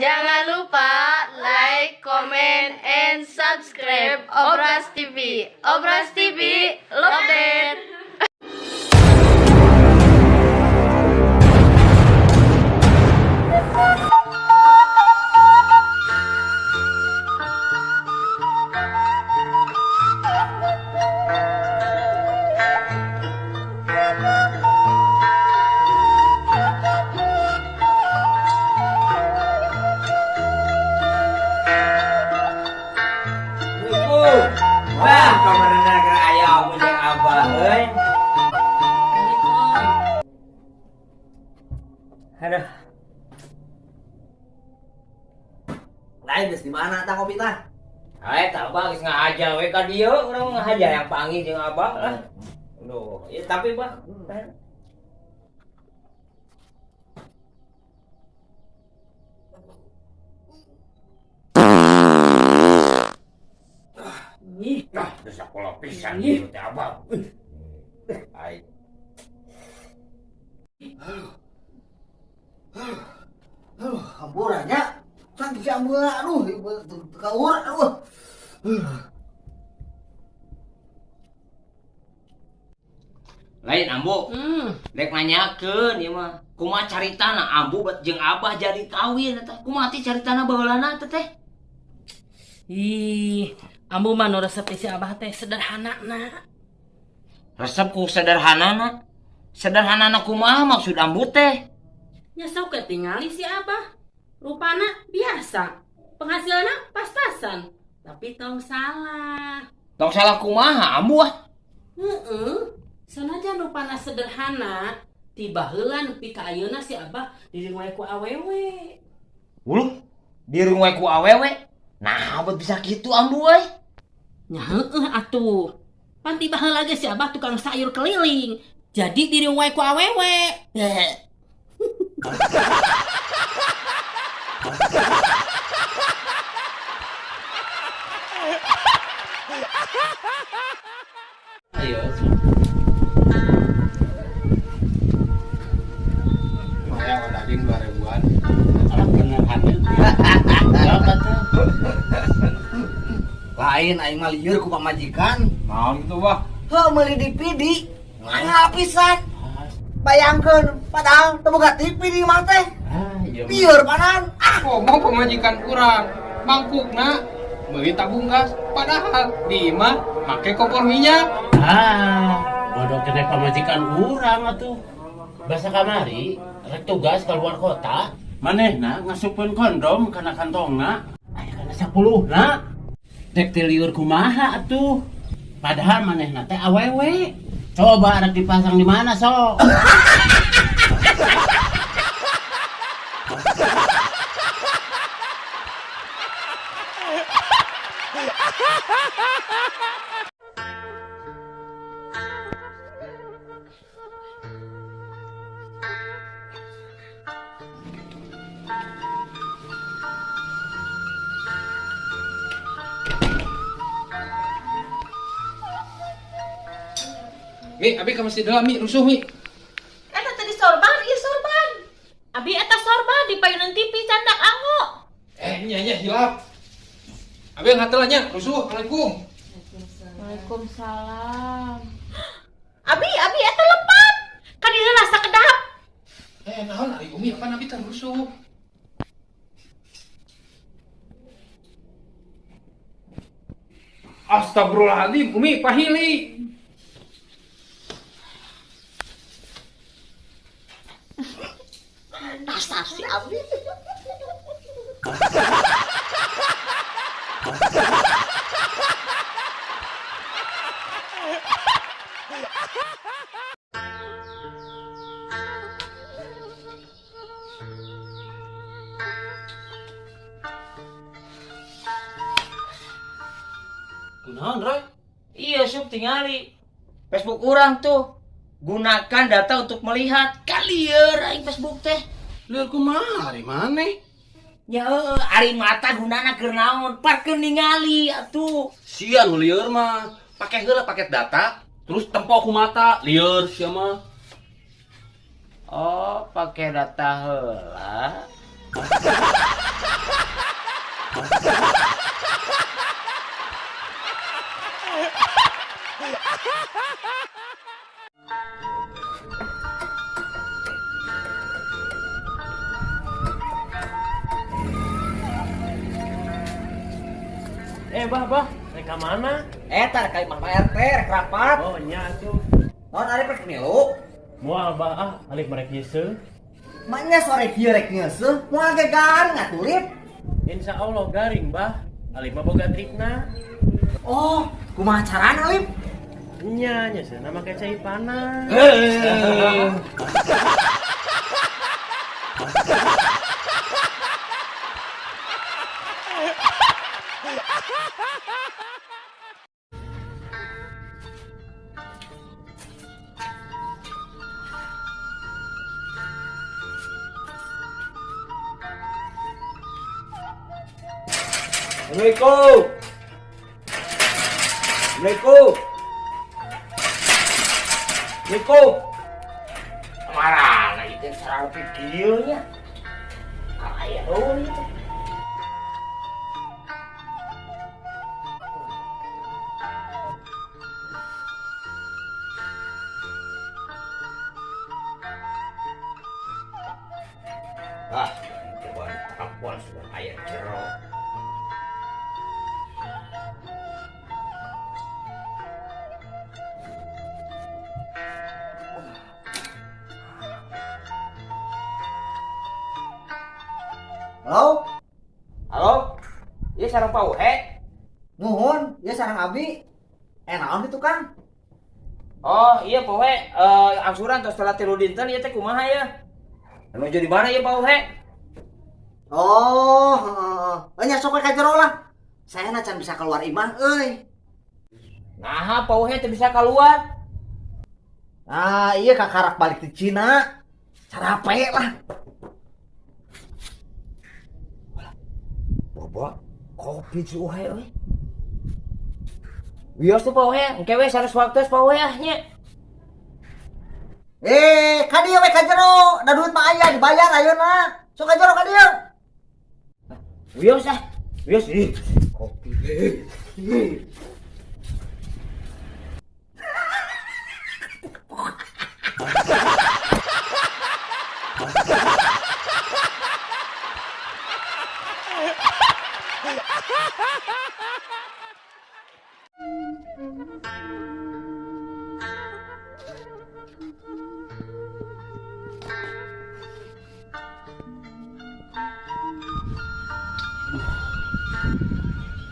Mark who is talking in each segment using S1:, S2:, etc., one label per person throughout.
S1: Jangan lupa like, comment, and subscribe Obras TV. Obras TV, love that.
S2: Wah, kemarin negara ayah punya abah, Aduh. Lain geus di mana tah kopi tah?
S3: Tak bang, geus ngahajar we ka dieu, urang ngahajar yang panggil jeung abah lah. Aduh, ya tapi bang. Udah sekolah pisan gitu teh abang. Ai.
S2: Hamburannya cantik si ambura, aduh, kaur, aduh.
S3: Lain ambu. Dek nanyakeun ieu mah. Kumaha caritana ambu jeung abah jadi kawin eta? Kumaha ti caritana baheulana teh?
S4: Ih, ambu mah nu resep si abah teh sederhana na.
S3: Resep ku sederhanana. Sederhanana kumaha maksud ambu teh?
S4: Nya sok ketingali si abah. Rupana biasa. Penghasilanna pas-pasan. Tapi tong salah.
S3: Tong salah kumaha ambu ah?
S4: Sanajan rupana sederhana, tiba heula nepi ka ayeuna si abah diringoe ku awewe.
S3: Uluh, diringoe ku awewe? Nah, abot bisa gitu ambu euy.
S4: Nya heueuh atuh. Pan tiba heula ge si abah tukang sayur keliling. Jadi diringoe ku awewe.
S3: Ayo.
S5: Maya daging 2.000-an.
S3: Alah bener hamil. Berapa tuh?
S2: Lain aing mah lieur ku pamajikan.
S5: Naon tuh, Bah?
S2: Heuh meuli di PD. Angal pisan. Bayangkeun padahal teu boga TV di imah teh.
S3: Iya.
S2: Lieur panan.
S5: Ngomong pemajikan urang, mangkukna meuli tabung gas, padahal di imah make kompor minyak.
S6: Bodoh kena pamajikan urang atuh. Basa kamari, rek tugas ke luar kota. Manehna ngasupkeun kondom kana kantongna. Aya kana 10na. Dek teh lieur kumaha atuh. Padahal manehna teh awewe. Coba rek dipasang di mana sok?
S5: Mi, abi ka masjid heula, Mi, rusuh, Mi.
S7: Eta tadi sorban, ieu sorban. Abi eta sorban di payunan TV candak anggo.
S5: Nya hilap. Abi ngatelanya, rusuh. Assalamualaikum.
S7: Waalaikumsalam. Abi eta lepat. Kan ieu rasa kedap.
S5: Naon ari Umi, apa nabi teh rusuh? Astagfirullahaladzim, Umi, pahili.
S7: Dasar si Abi.
S6: Kunaon, Roy?
S3: Iya, Sob, tingali. Facebook urang tuh. Gunakan data untuk melihat. Kan lieur aing Facebook teh.
S6: Lieur kumaha ari maneh?
S3: Ya ari mata gunana keur naon? Parkeun ningali atuh.
S6: Sian lieur mah. Pake heula paket data, terus tempo ku mata, lieur sia mah.
S3: Oh, pakai data heula.
S6: Bah, mereka mana?
S2: Eta kayak Mah RT rek rapat.
S6: Oh, nya tuh.
S2: Naon ari rek milu?
S6: Moal bah alik merek yeuseuh.
S2: Maknya sore kieu rek ngeuseuh, moal ge garing aturit.
S6: Insya Allah garing bah. Alik mah boga trikna.
S2: Oh, kumaha carana Lim?
S6: Nya nyeuseuh nama kecai panas.
S3: Assalamualaikum. Assalamualaikum. Assalamualaikum. Marana itu sarang kieu nya. Aya euy itu. Coba ampun sudah aya jero.
S2: Halo?
S3: Halo? Ieu sareng Pak Uhe?
S2: Nuhun, ya sareng Abi. Naon itu Kang?
S3: Oh iya Pak Uhe, angsuran tos telat 3 dinten ieu teh kumaha ya? Menuju di mana ya Pak Uhe?
S2: Oh, nya sok ka jero lah. Saya can bisa keluar imah euy.
S3: Nah, Pak Uhe teh bisa keluar.
S2: Ah, iya kakarak balik di Cina. Carape lah.
S3: Bobo, kopi si Uhe euy. Wios tuh Pak Uhe, engke we sanes waktu Pak Uhe ah nya.
S2: Ka dieu we ka jero, da duit mah aya dibayar ayeuna. Sok ka jero ka dieu.
S3: Wios ah. Wios ih. Kopi.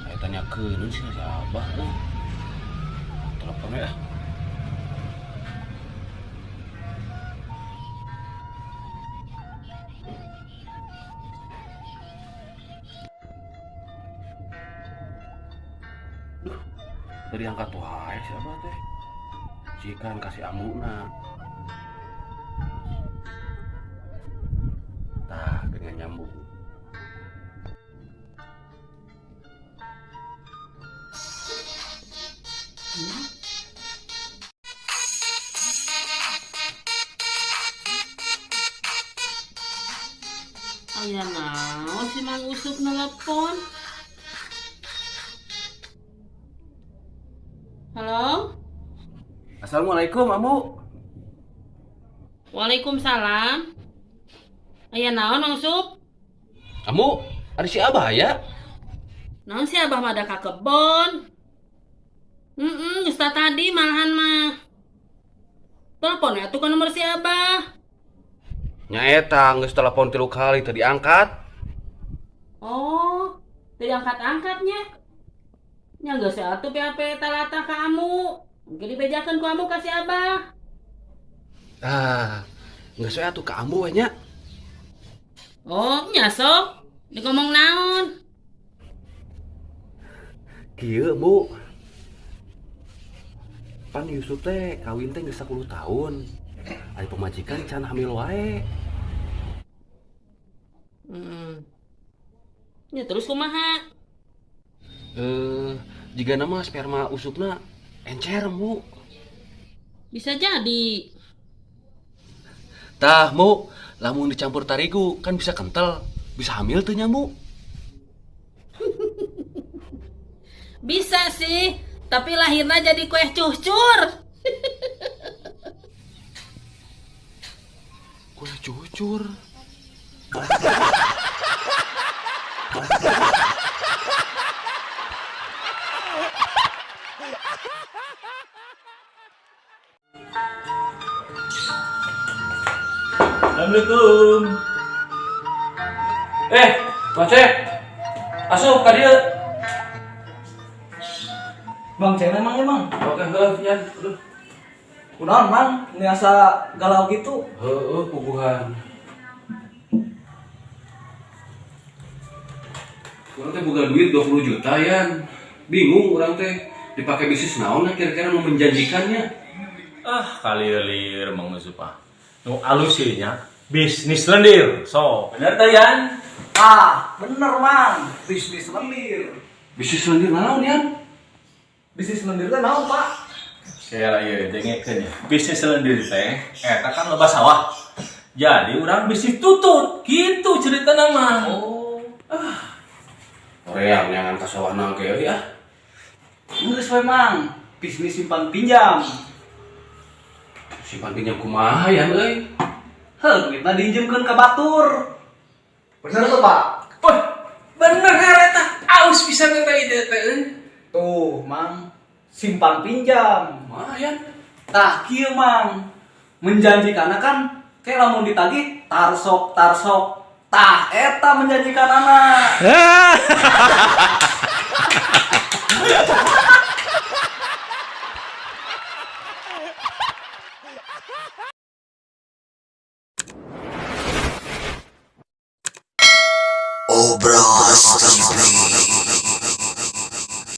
S6: Saya tanya ke sih si Abah. Telepon ya. Dari angkat wae siapa teh? Jikan kasih amuna. Tah dengan nyambung.
S4: Aya naon si Mang Usuk nelpon? Halo?
S6: Assalamualaikum, Amu.
S4: Waalaikumsalam. Aya naon Mang Usuk?
S6: Amu, ada si Abah ya?
S4: Naon si Abah mah ada ka kebon? Geus tadi malahan mah. Telepon atuh ka nomor si Abah.
S6: Nya eta geus telepon 3 kali tadi angkat.
S4: Oh, teu diangkat-angkatnya. Nya geus atuh PHP talatah ka Amu. Mungkin dibejakeun ku Amu ka si Abah.
S6: Ah, geus we atuh ka Amu we nya.
S4: Oh, nya sok. Ngomong naon?
S6: Kieu, Bu. Pan Yusuf teh kawin teh geus 10 tahun. Ari pemajikan can hamil wae.
S4: Ya terus kumaha?
S6: Jika nama sperma usupna encer, Bu.
S4: Bisa jadi.
S6: Tah, Mu, lamun dicampur tarigu kan bisa kental, bisa hamil tuh nya, Bu.
S4: Bisa sih, tapi lahirnya jadi kue cucur.
S5: Kue cucur.
S8: Assalamualaikum.
S5: Pak Cek. Asup ka dieu.
S2: Bang Cek memang ya Bang.
S5: Oke, heuh, Yan. Aduh.
S2: Kunaon Bang? Niasa galau gitu.
S5: Heuh, puguhan. Urang teh boga duit 20 juta, Yan. Bingung urang teh dipakai bisnis naon kira-kira mau menjanjikannya.
S8: Kali-kali Mang Musupa. Nu alusinya bisnis lendir. So, bener teh Yan?
S2: Bener Mang. Bisnis lendir.
S5: Bisnis lendir naon, Yan?
S2: Bisnis lendir teh naon Pak?
S8: Saya ieu dengekeun ya. Bisnis lendir teh eta kan loba sawah. Jadi urang bisnis tutut. Gitu ceritana mah.
S5: Korea nyangan ka sawahna ge ya.
S2: Geus we Mang. Bisnis simpan pinjam.
S5: Simpan pinjam kumaha Yan euy?
S2: Duitna diinjemkeun ka batur. Bener tuh Pak?
S5: Wah, bener eta. Aus pisan eta ide teh.
S2: Tuh Mang. Simpan pinjam.
S5: Kumaha Yan?
S2: Tah kieu Mang. Menjanjikanna kan kayak lamun ditagih tarsok. Tah eta menjanjikan anak.